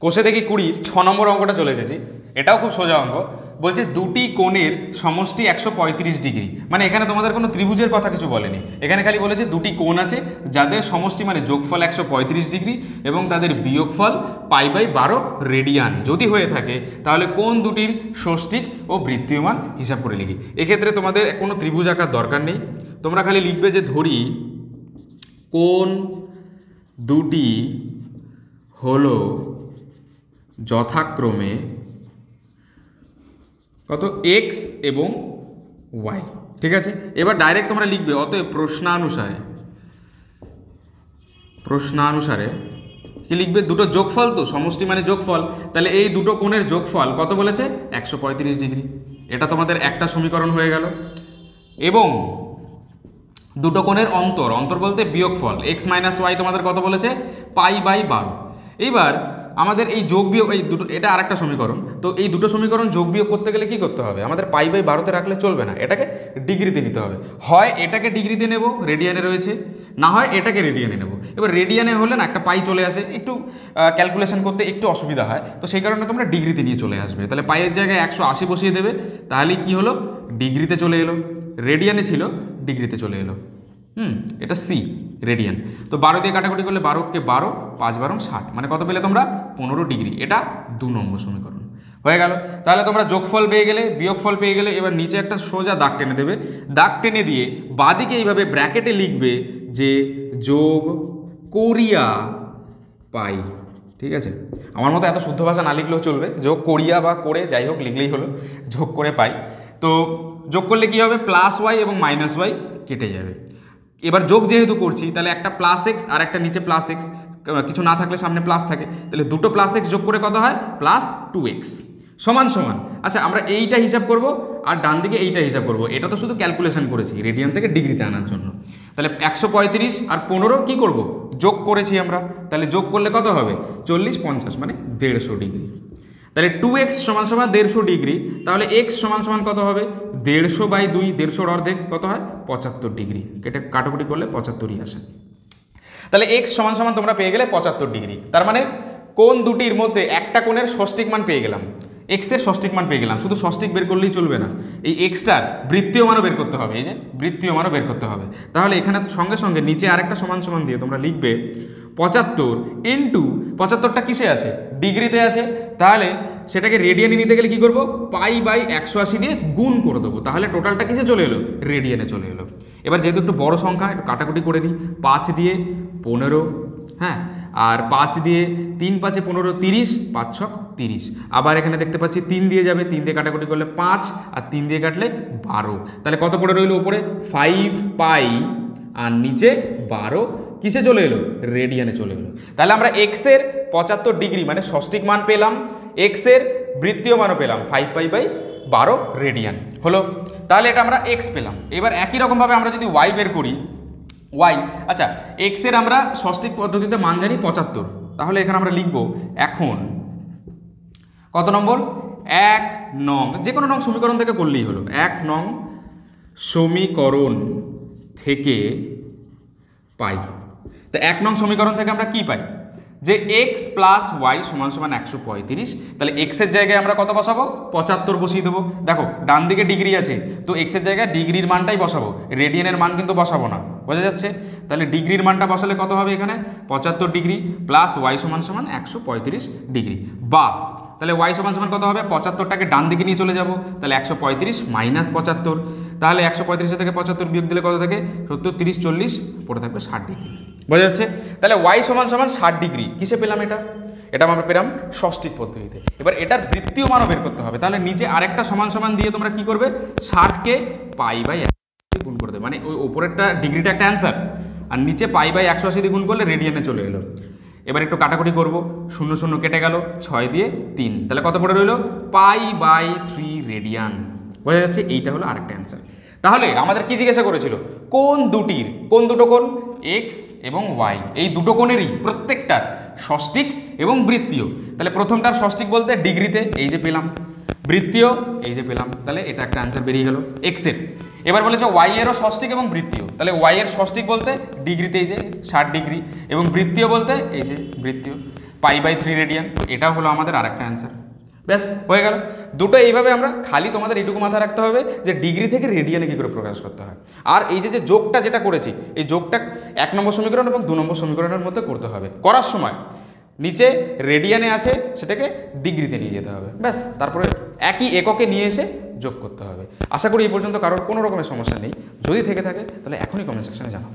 কোষে দেখি 20 6 নম্বর অঙ্কটা চলে এসেছি। এটাও খুব সোজা অঙ্ক। বলছে দুটি কোণের সমষ্টি 135 ডিগ্রি। মানে এখানে তোমাদের কোনো ত্রিভুজের কথা কিছু বলেনি, এখানে খালি বলেছে দুটি কোণ আছে যাদের সমষ্টি মানে যোগফল 135 ডিগ্রি এবং তাদের বিয়োগফল π/12 রেডিয়ান যদি হয়ে থাকে, তাহলে কোণ দুটির ষষ্ঠিক ও বৃত্তীয় মান হিসাব করে লিখি। এক্ষেত্রে তোমাদের কোনো ত্রিভুজ আঁকার দরকার নেই, তোমরা খালি লিখবে যে ধরি কোণ দুটি হলো যথাক্রমে কত এক্স এবং ওয়াই। ঠিক আছে, এবার ডাইরেক্ট তোমরা লিখবে অতএব প্রশ্নানুসারে কি লিখবে, দুটো যোগফল, তো সমষ্টি মানে যোগফল, তাহলে এই দুটো কোণের যোগফল কত বলেছে 135 ডিগ্রি। এটা তোমাদের একটা সমীকরণ হয়ে গেল। এবং দুটো কোণের অন্তর বলতে বিয়োগফল এক্স মাইনাস ওয়াই তোমাদের কত বলেছে π/12। এইবার আমাদের এই যোগ বিয়োগ এই দুটো, এটা আরেকটা সমীকরণ, তো এই দুটো সমীকরণ যোগ বিয়োগ করতে গেলে কি করতে হবে, আমাদের π/12 রাখলে চলবে না, এটাকে ডিগ্রিতে নিতে হবে। হয় এটাকে ডিগ্রিতে নেব, রেডিয়ানে রয়েছে, না হয় এটাকে রেডিয়ানে নেব। এবার রেডিয়ানে হলে না একটা পাই চলে আসে, একটু ক্যালকুলেশন করতে একটু অসুবিধা হয়, তো সেই কারণে তোমরা ডিগ্রিতে নিয়ে চলে আসবে। তাহলে পাইয়ের জায়গায় 180 বসিয়ে দেবে, তাহলে কি হলো ডিগ্রিতে চলে এলো, রেডিয়ানে ছিল ডিগ্রিতে চলে এলো। এটা সি রেডিয়ান। তো 12 দিয়ে কাটাকুটি করলে 12কে 12, 5×12 60, মানে কত পেলে তোমরা 15 ডিগ্রি। এটা 2 নম্বর সমীকরণ হয়ে গেল। তাহলে তোমরা যোগফল পেয়ে গেলে, বিয়োগফল পেয়ে গেলে। এবার নিচে একটা সোজা দাগ টেনে দেবে, দাগ টেনে দিয়ে বাদিকে এইভাবে ব্র্যাকেটে লিখবে যে যোগ করিয়া পাই। ঠিক আছে, আমার মতো এত শুদ্ধ ভাষা না লিখলেও চলবে, যোগ করিয়া বা করে যাই হোক লিখলেই হলো, যোগ করে পাই। তো যোগ করলে কি হবে, প্লাস ওয়াই এবং মাইনাস ওয়াই কেটে যাবে। এবার যোগ যেহেতু করছি, তাহলে একটা প্লাস এক্স আর একটা নিচে প্লাস এক্স, কিছু না থাকলে সামনে প্লাস থাকে, তাহলে দুটো প্লাস এক্স যোগ করে কত হয় প্লাস 2x সমান সমান। আচ্ছা, আমরা এইটা হিসাব করব আর ডান দিকে এইটা হিসাব করব, এটা তো শুধু ক্যালকুলেশন করেছি রেডিয়ান থেকে ডিগ্রিতে আনার জন্য। তাহলে 135 আর 15 কি করব, যোগ করেছি আমরা, তাহলে যোগ করলে কত হবে 40 50 মানে 150 ডিগ্রি। তাহলে 2x সমান সমান 150 ডিগ্রি, তাহলে x সমান সমান কত হবে 150/2, 150 অর্ধেক কত হয় 75 ডিগ্রি। কেটে কাটাকুটি করলে 75ই আসে। তাহলে x সমান সমান তোমরা পেয়ে গেলে 75 ডিগ্রি। তার মানে কোণ দুটির মধ্যে একটা কোণের ষষ্ঠিক মান পেয়ে গেলাম, x এর ষষ্ঠিক মান পেয়ে গেলাম। শুধু ষষ্ঠিক বের করলেই চলবে না, এই এক্সটার বৃত্তীয় মানও বের করতে হবে, এই যে বৃত্তীয় মানও বের করতে হবে। তাহলে এখানে তো সঙ্গে সঙ্গে নিচে আরেকটা সমান সমান দিয়ে তোমরা লিখবে 75 ইন্টু 75টা কিসে আছে ডিগ্রিতে আছে, তাহলে সেটাকে রেডিয়ানে নিতে গেলে কি করব π/180 দিয়ে গুণ করে দেবো, তাহলে টোটালটা কিসে চলে এলো রেডিয়ানে চলে এলো। এবার যেহেতু একটু বড় সংখ্যা, একটু কাটাকুটি করে দিই, 5 দিয়ে 15, হ্যাঁ, আর 5 দিয়ে 3 5 15 30, 5 6 30। আবার এখানে দেখতে পাচ্ছি 3 দিয়ে যাবে, 3 দিয়ে কাটাকুটি করলে 5 আর 3 দিয়ে কাটলে 12, তাহলে কত পড়ে রইল উপরে 5π আর নিচে 12 কিসে চলে এলো রেডিয়ানে চলে এলো। তাহলে আমরা এক্স এর 75 ডিগ্রি মানে ষষ্ঠিক মান পেলাম, এক্স এর বৃত্তীয় মানও পেলাম 5π/12 রেডিয়ান হলো। তাহলে এটা আমরা এক্স পেলাম। এবার একই রকমভাবে আমরা যদি ওয়াই বের করি, ওয়াই, আচ্ছা এক্স এর আমরা ষষ্ঠিক পদ্ধতিতে মান জানি 75, তাহলে এখানে আমরা লিখব এখন কত নম্বর 1 নং, যে কোনো নং সমীকরণ থেকে করলেই হলো, 1 নং সমীকরণ থেকে পাই। তো 1 নং সমীকরণ থেকে আমরা কি পাই যে x + y = 135, তাহলে x এর জায়গায় আমরা কত বসাবো 75 বসিয়ে দেবো। দেখো ডান দিকে ডিগ্রি আছে, তো x এর জায়গায় ডিগ্রির মানটাই বসাবো, রেডিয়ানের মান কিন্তু বসাবো না, বোঝা যাচ্ছে। তাহলে ডিগ্রির মানটা বসালে কত হবে এখানে 75 ডিগ্রি প্লাস y = 135 ডিগ্রি, বা তাহলে y = কত হবে 75টাকে ডান দিকে নিয়ে চলে যাব, তাহলে 135 - 75, তাহলে 135 থেকে 75 বিয়োগ দিলে কত থাকে 70 30 40 পড়ে থাকবে 60 ডিগ্রি, বোঝা যাচ্ছে। তাহলে y = 60 ডিগ্রি কিসে পেলাম, এটা আমরা পেলাম ষষ্ঠিক পদ্ধতিতে। এবার এটার বৃত্তীয় মানও বের করতে হবে, তাহলে নিচে আরেকটা সমান সমান দিয়ে তোমরা কি করবে 60কে π/180 গুণ করে দেবে, মানে ওই উপরেরটা ডিগ্রিটা একটা অ্যান্সার আর নিচে π/180 দিয়ে গুণ করলে রেডিয়ানে চলে এলো। এবার একটু কাটাকুটি করব, 0 0 কেটে গেল, 6 দিয়ে 3, তাহলে কত পড়ে রইল π/3 রেডিয়ান, বোঝা যাচ্ছে। এইটা হলো আরেকটা অ্যান্সার। তাহলে আমাদের কি জিজ্ঞাসা করেছিল কোন দুটো কোণ এক্স এবং ওয়াই, এই দুটো কোণেরই প্রত্যেকটার ষষ্ঠিক এবং বৃত্তীয়। তাহলে প্রথমটার ষষ্ঠিক বলতে ডিগ্রিতে, এই যে পেলাম, বৃত্তীয় এই যে পেলাম, তাহলে এটা একটা অ্যান্সার বেরিয়ে গেল এক্স এর। এবার বলেছে ওয়াই এরও ষষ্ঠিক এবং বৃত্তীয়, তাহলে ওয়াই এর ষষ্ঠিক বলতে ডিগ্রিতে এই যে 60 ডিগ্রি এবং বৃত্তীয় বলতে এই যে বৃত্তীয়, π/3 রেডিয়ান। তো এটাও হলো আমাদের আরেকটা অ্যান্সার। ব্যাস হয়ে গেল দুটো। এইভাবে আমরা খালি তোমাদের এইটুকু মাথায় রাখতে হবে যে ডিগ্রি থেকে রেডিয়ানে কী করে প্রকাশ করতে হয়। আর এই যে যোগটা যেটা করেছি, এই যোগটা 1 নম্বর সমীকরণ এবং 2 নম্বর সমীকরণের মধ্যে করতে হবে। করার সময় নিচে রেডিয়ানে আছে সেটাকে ডিগ্রিতে নিয়ে যেতে হবে, ব্যাস। তারপরে একই এককে নিয়ে এসে যোগ করতে হবে। আশা করি এই পর্যন্ত কারোর কোনো রকমের সমস্যা নেই। যদি থেকে থাকে তাহলে এখনই কমেন্ট সেকশনে জানাও।